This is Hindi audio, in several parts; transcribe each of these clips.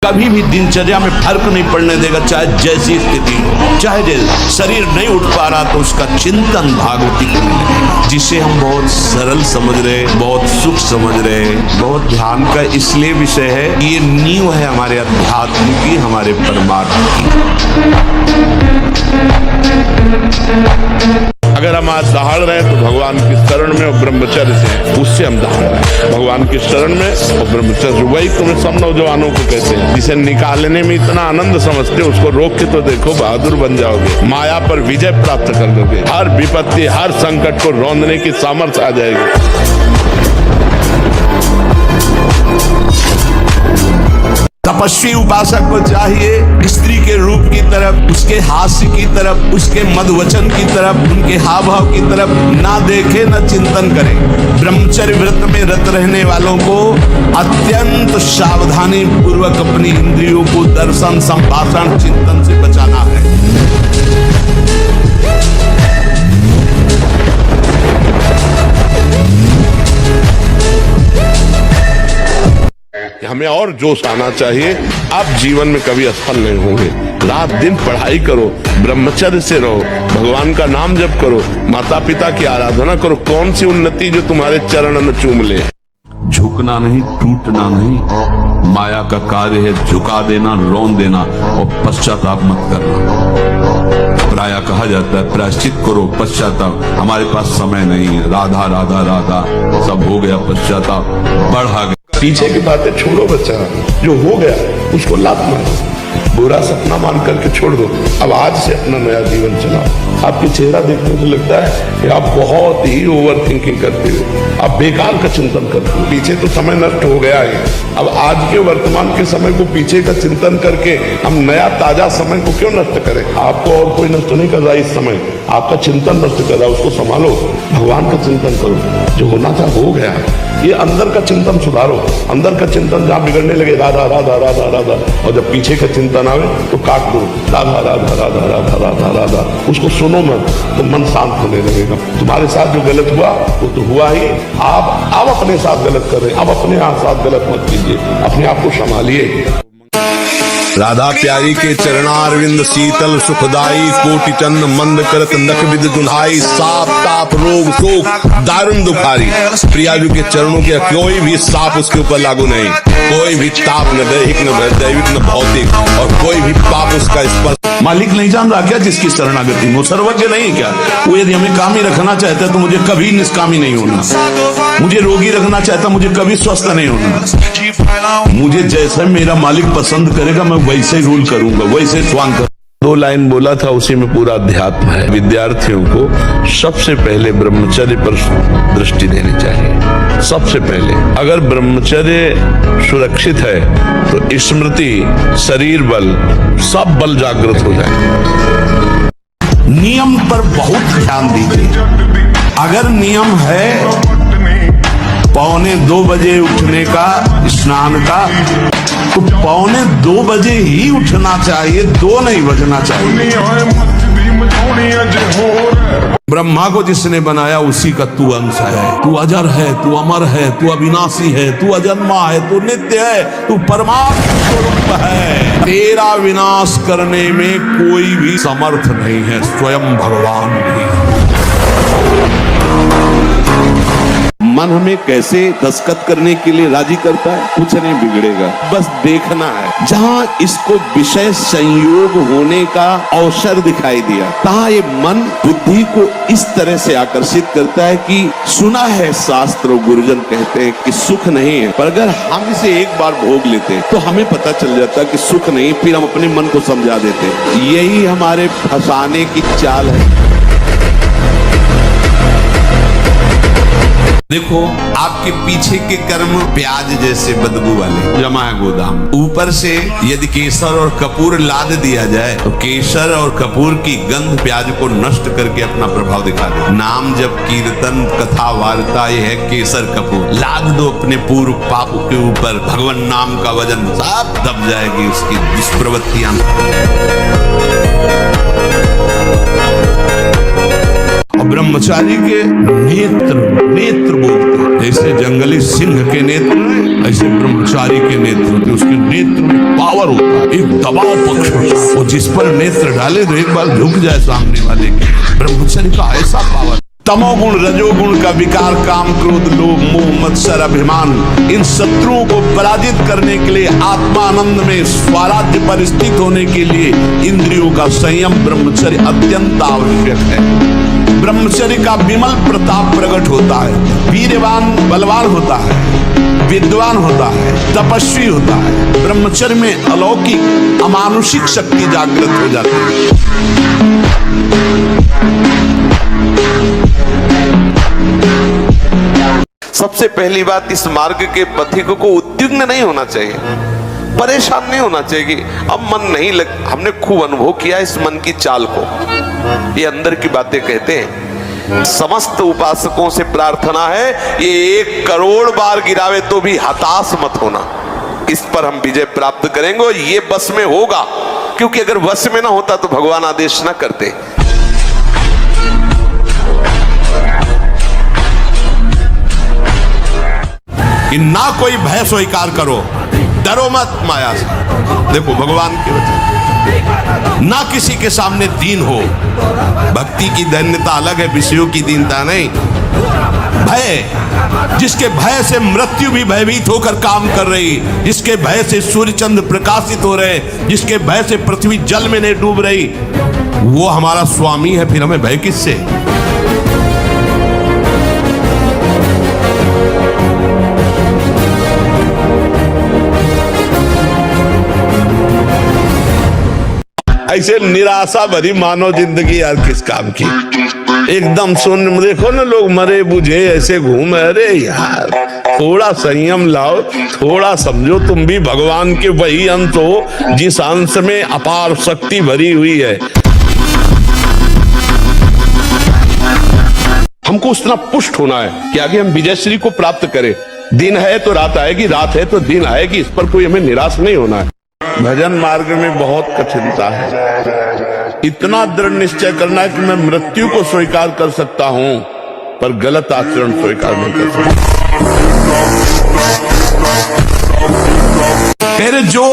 कभी भी दिनचर्या में फर्क नहीं पड़ने देगा, चाहे जैसी स्थिति हो, चाहे जैसे शरीर नहीं उठ पा रहा तो उसका चिंतन भागवती करने लगेगा, जिसे हम बहुत सरल समझ रहे, बहुत सुख समझ रहे, बहुत ध्यान का इसलिए विषय है, ये नींव है हमारे अध्यात्म की, हमारे परमात्मा की। अगर हम आज दहाड़ रहे हैं तो भगवान की शरण में और ब्रह्मचर्य से, उससे हम दहाड़ रहे हैं भगवान की शरण में और ब्रह्मचर्य। वही तुम्हें सब नौजवानों को कहते हैं, जिसे निकालने में इतना आनंद समझते हो उसको रोक के तो देखो, बहादुर बन जाओगे, माया पर विजय प्राप्त कर दोगे, हर विपत्ति हर संकट को रौंदने की सामर्थ्य आ जाएगी। तपस्वी उपासक को चाहिए स्त्री के रूप की तरफ, उसके हास्य की तरफ, उसके मधुवचन की तरफ, उनके हाव भाव की तरफ ना देखे न चिंतन करे। ब्रह्मचर्य व्रत में रत रहने वालों को अत्यंत सावधानी पूर्वक अपनी इंद्रियों को दर्शन, संभाषण, चिंतन से बचाना है। हमें और जोश आना चाहिए। आप जीवन में कभी असफल नहीं होंगे, रात दिन पढ़ाई करो, ब्रह्मचर्य से रहो, भगवान का नाम जप करो, माता पिता की आराधना करो। कौन सी उन्नति जो तुम्हारे चरण में चूम ले। झुकना नहीं, टूटना नहीं, माया का कार्य है झुका देना, रौंद देना और पश्चाताप मत करना। प्रायः कहा जाता है प्रायश्चित करो, पश्चाताप। हमारे पास समय नहीं, राधा राधा राधा सब हो गया, पश्चाताप बढ़ा गया। पीछे की बातें छोड़ो बच्चा, जो हो गया उसको लात मारो, बुरा सपना मान करके छोड़ दो। अब आज से अपना नया जीवन चलाओ। आपके चेहरा देखने से लगता है कि आप बहुत ही ओवर थिंकिंग करते हो, आप बेकार का चिंतन करते हो। पीछे तो समय नष्ट हो गया है, अब आज के वर्तमान के समय को पीछे का चिंतन करके हम नया ताजा समय को क्यों नष्ट करें। आपको और कोई नष्ट नहीं कर रहा, इस समय आपका चिंतन नष्ट कर रहा है, उसको संभालो, भगवान का चिंतन करो। जो होना था हो गया, ये अंदर का चिंतन सुधारो। अंदर का चिंतन जहां बिगड़ने लगे राधा राधा राधा राधा, और जब पीछे का चिंतन आवे तो काट दो, राधा राधा राधा राधा राधा राधा, उसको सुनो मत, तो मन शांत होने लगेगा। तुम्हारे साथ जो गलत हुआ वो तो हुआ ही, आप अपने साथ गलत कर रहे हैं, आप अपने साथ गलत मत कीजिए, अपने आप को संभालिए। राधा प्यारी के चरणारविंद शीतल सुखदाई, कोटि चंद मंद करत नख विद दुल्हाई, साप ताप रोग शोक दारुण दुखारी। प्रियाजू के चरणों के कोई भी साप उसके ऊपर लागू नहीं, कोई भी ताप न दैहिक न दैविक न भौतिक, और कोई भी पाप उसका स्पर्श। मालिक नहीं जान रहा क्या जिसकी शरणागति में? वो सर्वज्ञ नहीं क्या? वो यदि हमें कामी रखना चाहता है तो मुझे कभी निष्कामी नहीं होना, मुझे रोगी रखना चाहता मुझे कभी स्वस्थ नहीं होना। मुझे जैसा मेरा मालिक पसंद करेगा मैं वैसे रूल करूंगा, वैसे स्वांग करूंगा। 2 लाइन बोला था, उसी में पूरा अध्यात्म है। विद्यार्थियों को सबसे पहले ब्रह्मचर्य पर दृष्टि देनी चाहिए। सबसे पहले अगर ब्रह्मचर्य सुरक्षित है तो स्मृति, शरीर बल, सब बल जागृत हो जाए। नियम पर बहुत ध्यान दीजिए। अगर नियम है 1:45 बजे उठने का, स्नान का, तो 1:45 बजे ही उठना चाहिए, 2 नहीं बजना चाहिए। ब्रह्मा को जिसने बनाया उसी का तू अंश है, तू अजर है, तू अमर है, तू अविनाशी है, तू अजन्मा है, तू नित्य है, तू परमात्मा स्वरूप है। तेरा विनाश करने में कोई भी समर्थ नहीं है, स्वयं भगवान भी। मन हमें कैसे दस्तखत करने के लिए राजी करता है, कुछ नहीं बिगड़ेगा, बस देखना है। जहां इसको विषय संयोग होने का अवसर दिखाई दिया, तहां ये मन बुद्धि को इस तरह से आकर्षित करता है कि सुना है शास्त्र गुरुजन कहते हैं कि सुख नहीं है, पर अगर हम इसे एक बार भोग लेते तो हमें पता चल जाता कि सुख नहीं, फिर हम अपने मन को समझा देते। यही हमारे फंसाने की चाल है। देखो आपके पीछे के कर्म प्याज जैसे बदबू वाले जमा है गोदाम। ऊपर से यदि केसर और कपूर लाद दिया जाए तो केसर और कपूर की गंध प्याज को नष्ट करके अपना प्रभाव दिखा दे। नाम जब कीर्तन कथा वार्ता ये है केसर कपूर, लाद दो अपने पूर्व पाप के ऊपर, भगवान नाम का वजन सब दब जाएगी उसकी दुष्प्रवृत्तियां। और ब्रह्मचारी के नेत्र नेत्र बोलते हैं, जैसे जंगली सिंह के नेत्र ऐसे ब्रह्मचारी के नेत्र होते, उसके नेत्र में पावर होता है, एक दबाव पक्ष होता है, और जिस पर नेत्र डाले तो एक बार झुक जाए सामने वाले के। ब्रह्मचारी का ऐसा पावर। तमोगुण रजोगुण का विकार, काम क्रोध लोभ मोह मत्सर अभिमान, इन शत्रुओं को पराजित करने के लिए, आत्मानंद में स्वराज्य पर स्थित होने के लिए इंद्रियों का संयम ब्रह्मचर्य अत्यंत आवश्यक है। ब्रह्मचर्य का विमल प्रताप प्रकट होता है, वीरवान बलवान होता है, विद्वान होता है, तपस्वी होता है। ब्रह्मचर्य में अलौकिक अमानुषिक शक्ति जागृत हो जाती है। सबसे पहली बात, इस मार्ग के पथिक को उद्विग्न नहीं होना चाहिए, परेशान नहीं होना चाहिए कि अब मन नहीं लग। हमने खूब अनुभव किया इस मन की चाल को। ये अंदर की बातें कहते हैं। समस्त उपासकों से प्रार्थना है, ये 1 करोड़ बार गिरावे तो भी हताश मत होना। इस पर हम विजय प्राप्त करेंगे और ये बस में होगा, क्योंकि अगर वश में ना होता तो भगवान आदेश ना करते। कि ना कोई भय स्वीकार करो, डरो मत माया से। देखो भगवान के वचन, ना किसी के सामने दीन हो। भक्ति की दैन्यता अलग है, विषयों की दीनता नहीं। भय, जिसके भय से मृत्यु भी भयभीत होकर काम कर रही, जिसके भय से सूर्य चंद्र प्रकाशित हो रहे, जिसके भय से पृथ्वी जल में नहीं डूब रही, वो हमारा स्वामी है। फिर हमें भय किससे? ऐसे निराशा भरी मानव जिंदगी यार किस काम की। एकदम सुन, देखो ना लोग मरे बुझे ऐसे घूमे। अरे यार थोड़ा संयम लाओ, थोड़ा समझो तुम भी भगवान के वही अंश हो जिस अंश में अपार शक्ति भरी हुई है। हमको उतना पुष्ट होना है कि आगे हम विजयश्री को प्राप्त करें। दिन है तो रात आएगी, रात है तो दिन आएगी, इस पर कोई हमें निराश नहीं होना है। भजन मार्ग में बहुत कठिनता है। इतना दृढ़ निश्चय करना है कि मैं मृत्यु को स्वीकार कर सकता हूं, पर गलत आचरण स्वीकार नहीं कर सकता। फिर जो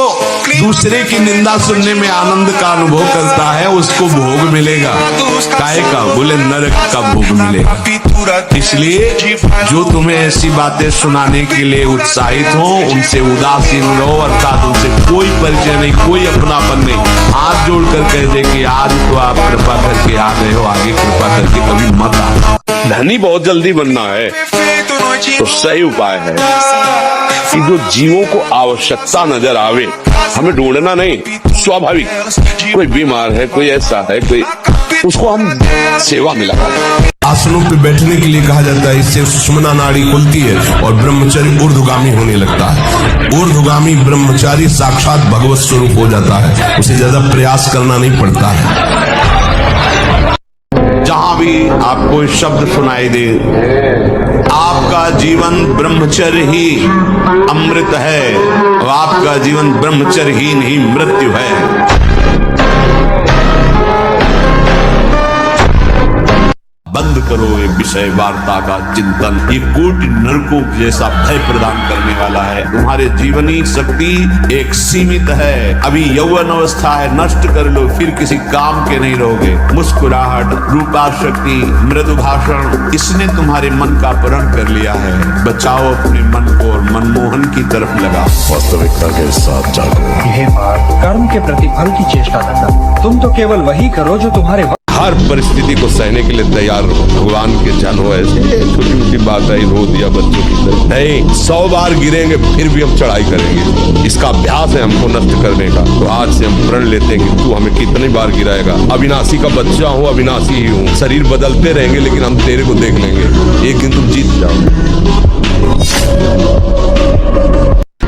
दूसरे की निंदा सुनने में आनंद का अनुभव करता है उसको भोग मिलेगा। काहे का? बोले नरक का भोग मिलेगा। इसलिए जो तुम्हें ऐसी बातें सुनाने के लिए उत्साहित हो उनसे उदासीन रहो, अर्थात उनसे कोई परिचय नहीं, कोई अपनापन नहीं। हाथ जोड़कर कह दे कि आज तो आप कृपा करके आ गए हो, आगे कृपा करके कभी मत आ। धनी बहुत जल्दी बनना है तो सही उपाय है कि जो जीवों को आवश्यकता नजर आवे, हमें ढूंढना नहीं, स्वाभाविक। कोई बीमार है, कोई ऐसा है, कोई, उसको हम सेवा में लगा। आसनों पे बैठने के लिए कहा जाता है, इससे सुषुम्ना नाड़ी खुलती है और ब्रह्मचारी ऊर्ध्वगामी होने लगता है। ऊर्ध्वगामी ब्रह्मचारी साक्षात भगवत स्वरूप हो जाता है, उसे ज्यादा प्रयास करना नहीं पड़ता है। जहां भी आपको शब्द सुनाई दे, आपका जीवन ब्रह्मचर्य ही अमृत है और आपका जीवन ब्रह्मचर्यहीन ही मृत्यु है। बंद करो ये विषय वार्ता का चिंतन, ये कोटि नरकों जैसा भय प्रदान करने वाला है। तुम्हारे जीवनी शक्ति एक सीमित है, अभी यौवन अवस्था है, नष्ट कर लो, फिर किसी काम के नहीं रहोगे। मुस्कुराहट, रूपा शक्ति, मृदु भाषण, इसने तुम्हारे मन का अपहरण कर लिया है। बचाओ अपने मन को और मनमोहन की तरफ लगाओ, वास्तविकता के साथ जागो। हे पार्थ, कर्म के प्रतिफल की चेष्टा न कर, तुम तो केवल वही करो जो तुम्हारे। हर परिस्थिति को सहने के लिए तैयार रहो। भगवान के जन हो, ऐसे छोटी मोटी बात है, रो दिया बच्चों की तरह नहीं। 100 बार गिरेंगे फिर भी हम चढ़ाई करेंगे। इसका अभ्यास है हमको नष्ट करने का। तो आज से हम प्रण लेते हैं कि तू हमें कितनी बार गिराएगा। अविनाशी का बच्चा हूँ, अविनाशी ही हूँ। शरीर बदलते रहेंगे लेकिन हम तेरे को देख लेंगे। एक दिन तुम जीत जाओ।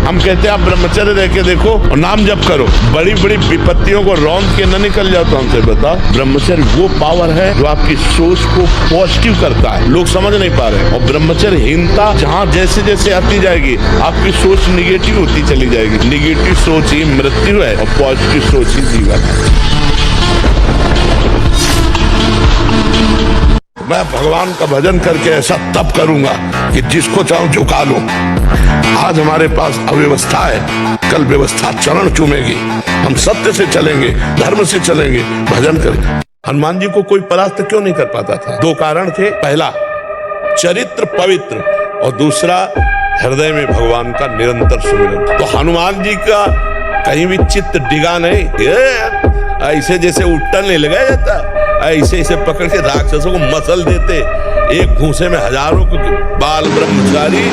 हम कहते हैं आप ब्रह्मचर्य रह के देखो और नाम जप करो, बड़ी बड़ी विपत्तियों को रौंद के न निकल जाओ। तो हमसे बता, ब्रह्मचर्य वो पावर है जो आपकी सोच को पॉजिटिव करता है। लोग समझ नहीं पा रहे। और ब्रह्मचर्यहीनता जहाँ जैसे जैसे आती जाएगी आपकी सोच निगेटिव होती चली जाएगी। निगेटिव सोच ही मृत्यु है और पॉजिटिव सोच ही जीवन है। मैं भगवान का भजन करके ऐसा तप करूंगा कि जिसको चाहूं झुका लूं। आज हमारे पास अव्यवस्था है, कल व्यवस्था चरण चूमेगी। हम सत्य से चलेंगे, धर्म से चलेंगे, भजन करेंगे। हनुमान जी को कोई परास्त क्यों नहीं कर पाता था? दो कारण थे। पहला, चरित्र पवित्र, और दूसरा, हृदय में भगवान का निरंतर सुमिरन। तो हनुमान जी का कहीं भी चित्त डिगा नहीं। ऐसे जैसे उट्टन नहीं लगाया जाता, ऐसे ऐसे पकड़ के राक्षसों को मसल देते। एक भूसे में हजारों को बाल ब्रह्मचारी।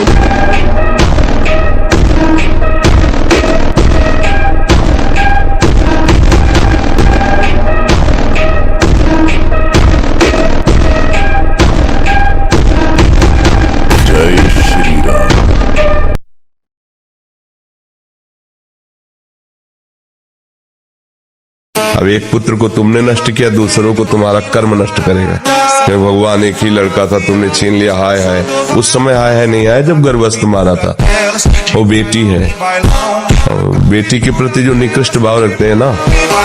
अब एक पुत्र को तुमने नष्ट किया, दूसरों को तुम्हारा कर्म नष्ट करेगा। हे भगवान, एक ही लड़का था, तुमने छीन लिया। हाय हाय, उस समय हाय हाय नहीं आया जब गर्भस्थ मारा था। वो बेटी है, बेटी के प्रति जो निकृष्ट भाव रखते हैं ना,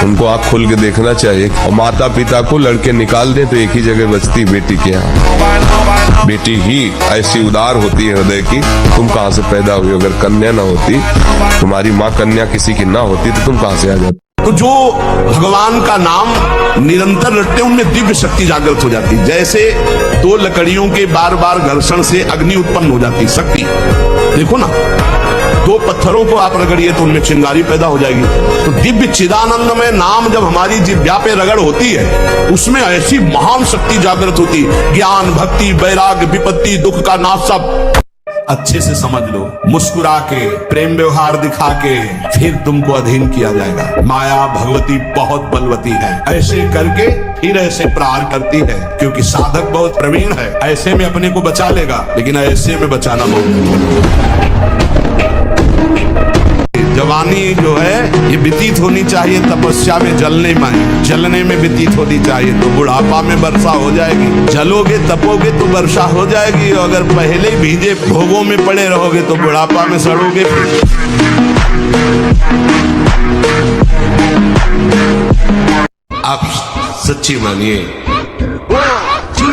उनको आँख खोल के देखना चाहिए। और माता पिता को लड़के निकाल दें तो एक ही जगह बचती बेटी के यहाँ। बेटी ही ऐसी उदार होती है हृदय की। तुम कहाँ से पैदा हुई? अगर कन्या ना होती, तुम्हारी माँ कन्या किसी की ना होती, तो तुम कहाँ से आ जाती? तो जो भगवान का नाम निरंतर रटते, उनमें दिव्य शक्ति जागृत हो जाती। जैसे दो लकड़ियों के बार बार घर्षण से अग्नि उत्पन्न हो जाती, शक्ति। देखो ना, दो पत्थरों को आप रगड़िए तो उनमें चिंगारी पैदा हो जाएगी। तो दिव्य चिदानंद में नाम जब हमारी जिह्वा पे रगड़ होती है, उसमें ऐसी महान शक्ति जागृत होती। ज्ञान, भक्ति, वैराग्य, विपत्ति, दुख का नाश सब अच्छे से समझ लो। मुस्कुरा के, प्रेम व्यवहार दिखा के फिर तुमको अधीन किया जाएगा। माया भगवती बहुत बलवती है, ऐसे करके फिर ऐसे प्रहार करती है, क्योंकि साधक बहुत प्रवीण है। ऐसे में अपने को बचा लेगा, लेकिन ऐसे में बचाना बहुत। जवानी जो है ये व्यतीत होनी चाहिए तपस्या में, जलने में व्यतीत होनी चाहिए, तो बुढ़ापा में वर्षा हो जाएगी। जलोगे तपोगे तो वर्षा हो जाएगी। और अगर पहले भीजे भोगों में पड़े रहोगे तो बुढ़ापा में सड़ोगे। आप सच्ची मानिए,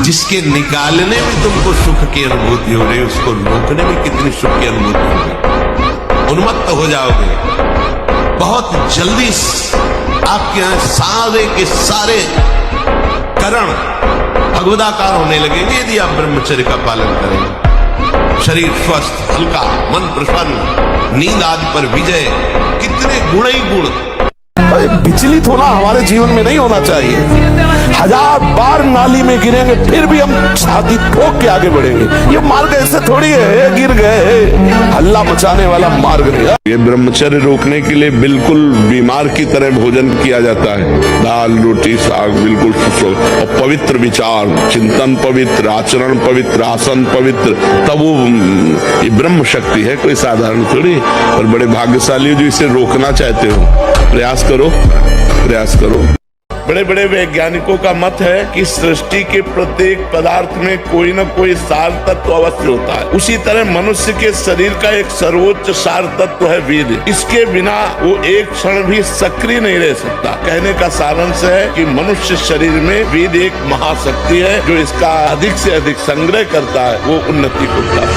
जिसके निकालने में तुमको सुख की अनुभूति हो रही है, उसको रोकने में कितनी सुख की अनुभूति हो रही है। उन्मत्त हो जाओगे बहुत जल्दी। आपके यहाँ सारे के सारे करण भगवदाकार होने लगेंगे यदि आप ब्रह्मचर्य का पालन करेंगे। शरीर स्वस्थ, हल्का, मन प्रसन्न, नींद आदि पर विजय। कितने गुण ही गुण। विचलित होना हमारे जीवन में नहीं होना चाहिए। हजार बार नाली में गिरेंगे फिर भी हम छाती ठोक के आगे बढ़ेंगे। ये मार्ग ऐसे थोड़ी है, गिर गए हल्ला मचाने वाला मार्ग नहीं है। ये ब्रह्मचर्य रोकने के लिए बिल्कुल बीमार की तरह भोजन किया जाता है। दाल, रोटी, साग, बिल्कुल और पवित्र विचार, चिंतन पवित्र, आचरण पवित्र, आसन पवित्र, तब वो ये ब्रह्म शक्ति है, कोई साधारण थोड़ी। और बड़े भाग्यशाली जो इसे रोकना चाहते हो, प्रयास करो। बड़े बड़े वैज्ञानिकों का मत है कि सृष्टि के प्रत्येक पदार्थ में कोई न कोई सार तत्व अवश्य होता है। उसी तरह मनुष्य के शरीर का एक सर्वोच्च सार तत्व है वेद। इसके बिना वो एक क्षण भी सक्रिय नहीं रह सकता। कहने का सारांश है कि मनुष्य शरीर में वेद एक महाशक्ति है, जो इसका अधिक से अधिक संग्रह करता है, वो उन्नति करता है।